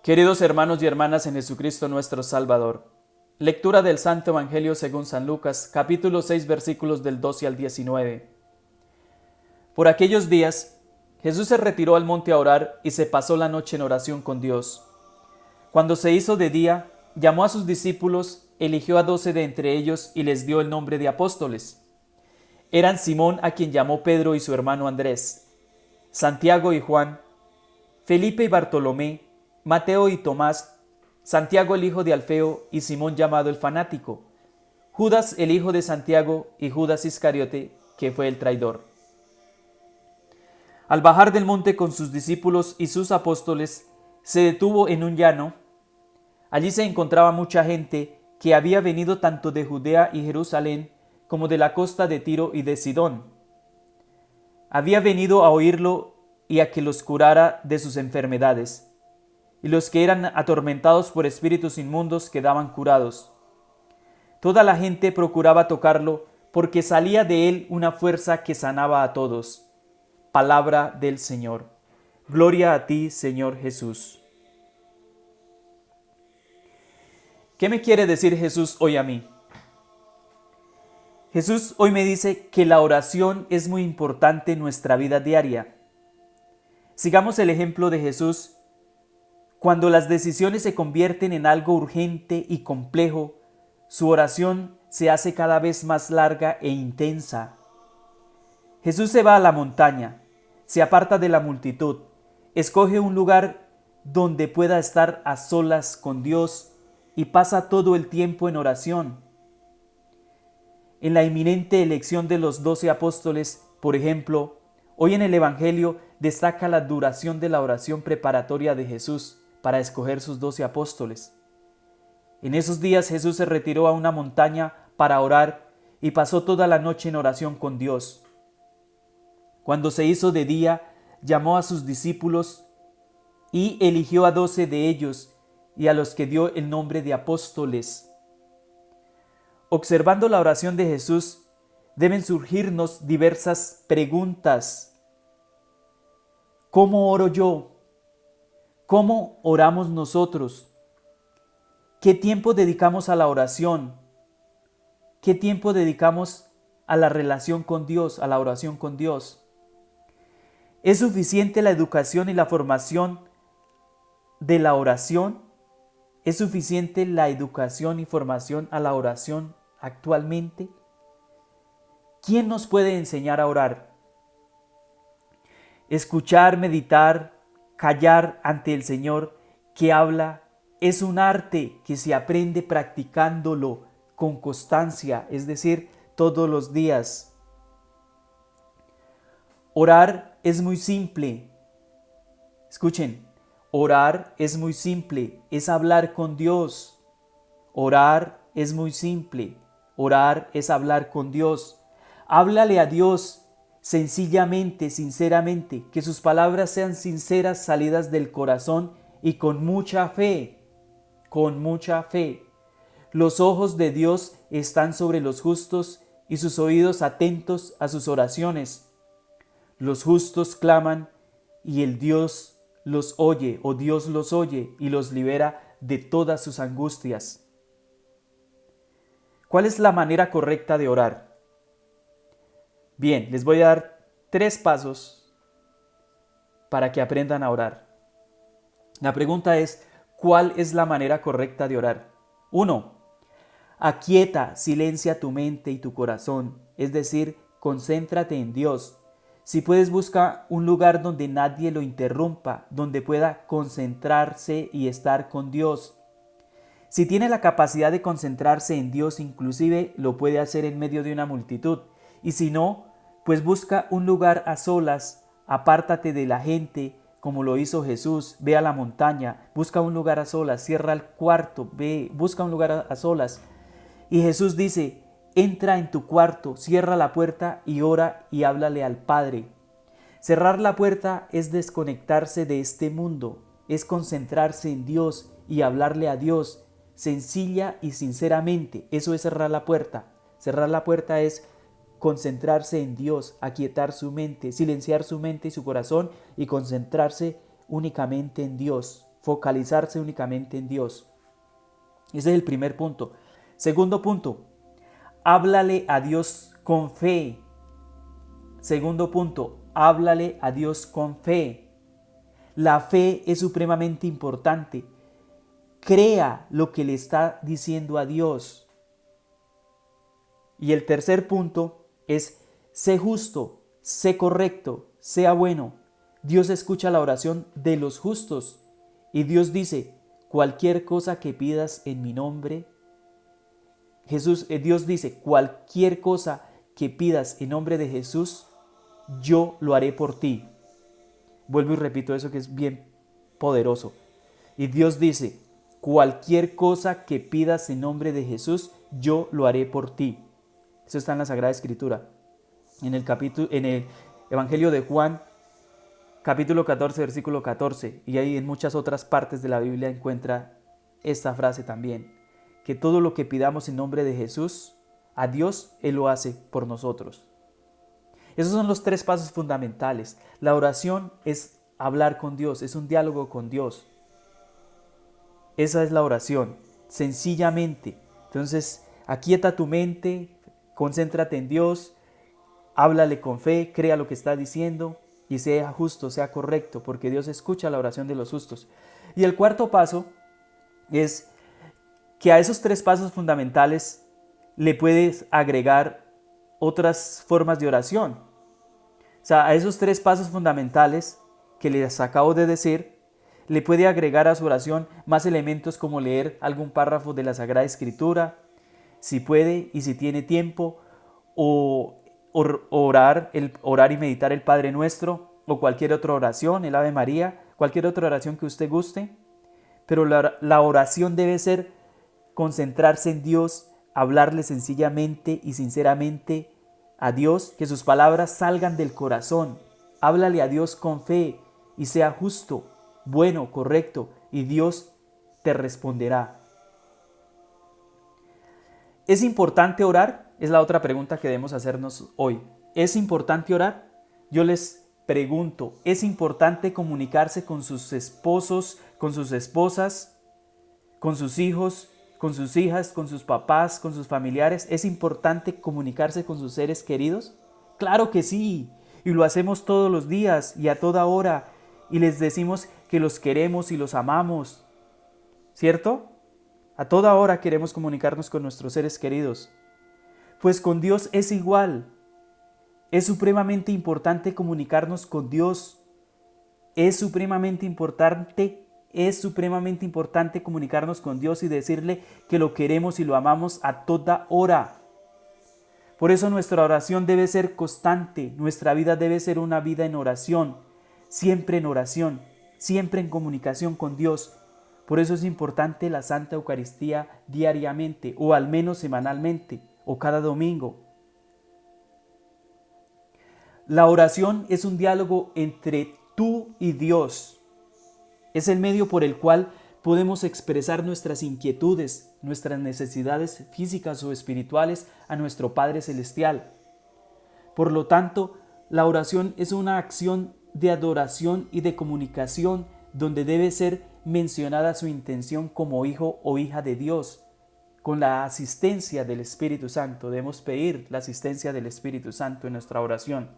Queridos hermanos y hermanas en Jesucristo nuestro Salvador, lectura del Santo Evangelio según San Lucas, capítulo 6, versículos del 12 al 19. Por aquellos días, Jesús se retiró al monte a orar y se pasó la noche en oración con Dios. Cuando se hizo de día, llamó a sus discípulos, eligió a 12 de entre ellos y les dio el nombre de apóstoles. Eran Simón, a quien llamó Pedro y su hermano Andrés, Santiago y Juan, Felipe y Bartolomé, Mateo y Tomás, Santiago el hijo de Alfeo y Simón llamado el fanático, Judas el hijo de Santiago y Judas Iscariote, que fue el traidor. Al bajar del monte con sus discípulos y sus apóstoles, se detuvo en un llano. Allí se encontraba mucha gente que había venido tanto de Judea y Jerusalén como de la costa de Tiro y de Sidón. Había venido a oírlo y a que los curara de sus enfermedades, y los que eran atormentados por espíritus inmundos quedaban curados. Toda la gente procuraba tocarlo, porque salía de él una fuerza que sanaba a todos. Palabra del Señor. Gloria a ti, Señor Jesús. ¿Qué me quiere decir Jesús hoy a mí? Jesús hoy me dice que la oración es muy importante en nuestra vida diaria. Sigamos el ejemplo de Jesús. Cuando las decisiones se convierten en algo urgente y complejo, su oración se hace cada vez más larga e intensa. Jesús se va a la montaña, se aparta de la multitud, escoge un lugar donde pueda estar a solas con Dios y pasa todo el tiempo en oración. En la inminente elección de los 12 apóstoles, por ejemplo, hoy en el Evangelio destaca la duración de la oración preparatoria de Jesús para escoger sus 12 apóstoles. En esos días Jesús se retiró a una montaña para orar y pasó toda la noche en oración con Dios. Cuando se hizo de día, llamó a sus discípulos y eligió a 12 de ellos y a los que dio el nombre de apóstoles. Observando la oración de Jesús, deben surgirnos diversas preguntas. ¿Cómo oro yo? ¿Cómo oramos nosotros? ¿Qué tiempo dedicamos a la oración? ¿Qué tiempo dedicamos a la relación con Dios, a la oración con Dios? ¿Es suficiente la educación y la formación de la oración? ¿Es suficiente la educación y formación a la oración actualmente? ¿Quién nos puede enseñar a orar? Escuchar, meditar, callar ante el Señor que habla es un arte que se aprende practicándolo con constancia, es decir, todos los días. Orar es muy simple. Escuchen, orar es muy simple, es hablar con Dios. Orar es muy simple, orar es hablar con Dios. Háblale a Dios sencillamente, sinceramente, que sus palabras sean sinceras, salidas del corazón y con mucha fe, con mucha fe. Los ojos de Dios están sobre los justos y sus oídos atentos a sus oraciones. Los justos claman y el Dios los oye, o Dios los oye y los libera de todas sus angustias. ¿Cuál es la manera correcta de orar? Bien, les voy a dar 3 pasos para que aprendan a orar. La pregunta es, ¿cuál es la manera correcta de orar? 1. Aquieta, silencia tu mente y tu corazón, es decir, concéntrate en Dios. Si puedes, busca un lugar donde nadie lo interrumpa, donde pueda concentrarse y estar con Dios. Si tiene la capacidad de concentrarse en Dios, inclusive lo puede hacer en medio de una multitud. Y si no, pues busca un lugar a solas, apártate de la gente, como lo hizo Jesús, ve a la montaña, busca un lugar a solas, cierra el cuarto, busca un lugar a solas. Y Jesús dice, entra en tu cuarto, cierra la puerta y ora y háblale al Padre. Cerrar la puerta es desconectarse de este mundo, es concentrarse en Dios y hablarle a Dios sencilla y sinceramente. Eso es cerrar la puerta. Cerrar la puerta es concentrarse en Dios, aquietar su mente, silenciar su mente y su corazón y concentrarse únicamente en Dios. focalizarse únicamente en Dios. Ese es el primer punto. Segundo punto, háblale a Dios con fe. Segundo punto, háblale a Dios con fe. La fe es supremamente importante. Crea lo que le está diciendo a Dios. Y el tercer punto es, sé justo, sé correcto, sea bueno. Dios escucha la oración de los justos. Y Dios dice, cualquier cosa que pidas en mi nombre, Dios dice, cualquier cosa que pidas en nombre de Jesús, yo lo haré por ti. Vuelvo y repito eso que es bien poderoso. Y Dios dice, cualquier cosa que pidas en nombre de Jesús, yo lo haré por ti. Eso está en la Sagrada Escritura. En el Evangelio de Juan, capítulo 14, versículo 14. Y ahí en muchas otras partes de la Biblia encuentra esta frase también. Que todo lo que pidamos en nombre de Jesús, a Dios, Él lo hace por nosotros. Esos son los tres pasos fundamentales. La oración es hablar con Dios, es un diálogo con Dios. Esa es la oración, sencillamente. Entonces, aquieta tu mente, concéntrate en Dios, háblale con fe, crea lo que está diciendo y sea justo, sea correcto, porque Dios escucha la oración de los justos. Y el cuarto paso es que a esos tres pasos fundamentales le puedes agregar otras formas de oración. O sea, a esos tres pasos fundamentales que les acabo de decir, le puede agregar a su oración más elementos como leer algún párrafo de la Sagrada Escritura, si puede y si tiene tiempo, o orar y meditar el Padre Nuestro, o cualquier otra oración, el Ave María, cualquier otra oración que usted guste. Pero la oración debe ser concentrarse en Dios, hablarle sencillamente y sinceramente a Dios, que sus palabras salgan del corazón. Háblale a Dios con fe y sea justo, bueno, correcto, y Dios te responderá. ¿Es importante orar? Es la otra pregunta que debemos hacernos hoy. ¿Es importante orar? Yo les pregunto, ¿es importante comunicarse con sus esposos, con sus esposas, con sus hijos, con sus hijas, con sus papás, con sus familiares? ¿Es importante comunicarse con sus seres queridos? Claro que sí, y lo hacemos todos los días y a toda hora, y les decimos que los queremos y los amamos, ¿cierto? A toda hora queremos comunicarnos con nuestros seres queridos. Pues con Dios es igual. Es supremamente importante comunicarnos con Dios. Es supremamente importante comunicarnos con Dios y decirle que lo queremos y lo amamos a toda hora. Por eso nuestra oración debe ser constante, nuestra vida debe ser una vida en oración, siempre en comunicación con Dios. Por eso es importante la Santa Eucaristía diariamente, o al menos semanalmente, o cada domingo. La oración es un diálogo entre tú y Dios. Es el medio por el cual podemos expresar nuestras inquietudes, nuestras necesidades físicas o espirituales a nuestro Padre Celestial. Por lo tanto, la oración es una acción de adoración y de comunicación donde debe ser mencionada su intención como hijo o hija de Dios. Con la asistencia del Espíritu Santo, debemos pedir la asistencia del Espíritu Santo en nuestra oración.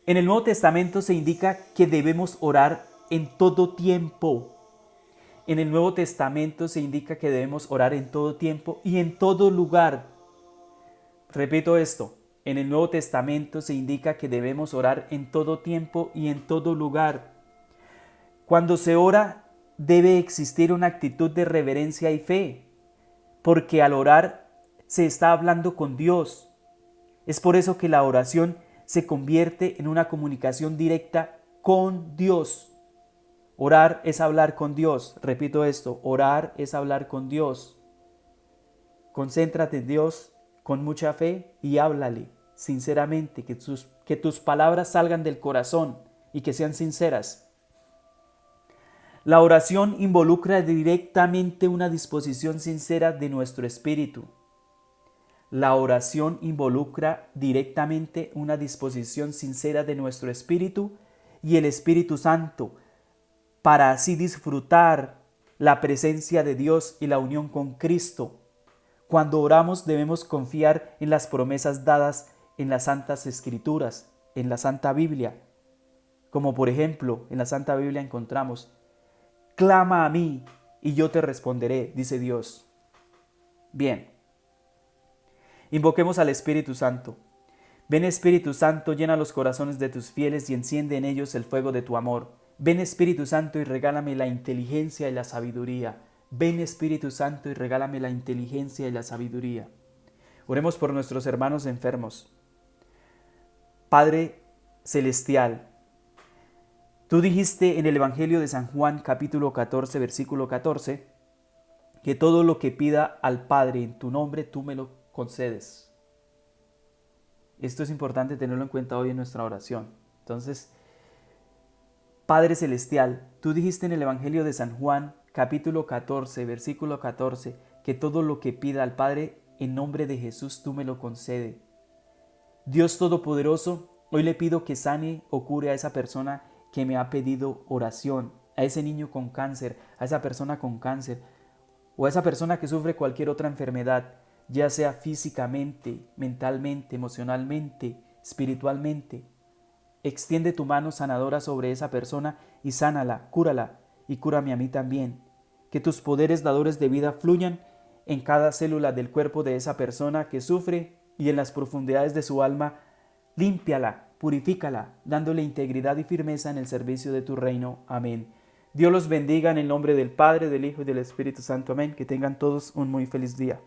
En el Nuevo Testamento se indica que debemos orar en todo tiempo. En el Nuevo Testamento se indica que debemos orar en todo tiempo y en todo lugar. Repito esto, en el Nuevo Testamento se indica que debemos orar en todo tiempo y en todo lugar. Cuando se ora, debe existir una actitud de reverencia y fe, porque al orar se está hablando con Dios. Es por eso que la oración se convierte en una comunicación directa con Dios. Orar es hablar con Dios. Repito esto, orar es hablar con Dios. Concéntrate en Dios con mucha fe y háblale sinceramente, que tus palabras salgan del corazón y que sean sinceras. La oración involucra directamente una disposición sincera de nuestro espíritu. La oración involucra directamente una disposición sincera de nuestro espíritu y el Espíritu Santo para así disfrutar la presencia de Dios y la unión con Cristo. Cuando oramos debemos confiar en las promesas dadas en las Santas Escrituras, en la Santa Biblia. Como por ejemplo, en la Santa Biblia encontramos: clama a mí y yo te responderé, dice Dios. Bien, invoquemos al Espíritu Santo. Ven Espíritu Santo, llena los corazones de tus fieles y enciende en ellos el fuego de tu amor. Ven Espíritu Santo y regálame la inteligencia y la sabiduría. Ven Espíritu Santo y regálame la inteligencia y la sabiduría. Oremos por nuestros hermanos enfermos. Padre Celestial, tú dijiste en el Evangelio de San Juan capítulo 14 versículo 14 que todo lo que pida al Padre en tu nombre tú me lo concedes. Esto es importante tenerlo en cuenta hoy en nuestra oración. Entonces, Padre Celestial, tú dijiste en el Evangelio de San Juan capítulo 14 versículo 14 que todo lo que pida al Padre en nombre de Jesús tú me lo concedes. Dios Todopoderoso, hoy le pido que sane o cure a esa persona que me ha pedido oración, a ese niño con cáncer, a esa persona con cáncer, o a esa persona que sufre cualquier otra enfermedad, ya sea físicamente, mentalmente, emocionalmente, espiritualmente. Extiende tu mano sanadora sobre esa persona y sánala, cúrala y cúrame a mí también. Que tus poderes dadores de vida fluyan en cada célula del cuerpo de esa persona que sufre y en las profundidades de su alma. Límpiala, purifícala, dándole integridad y firmeza en el servicio de tu reino. Amén. Dios los bendiga en el nombre del Padre, del Hijo y del Espíritu Santo. Amén. Que tengan todos un muy feliz día.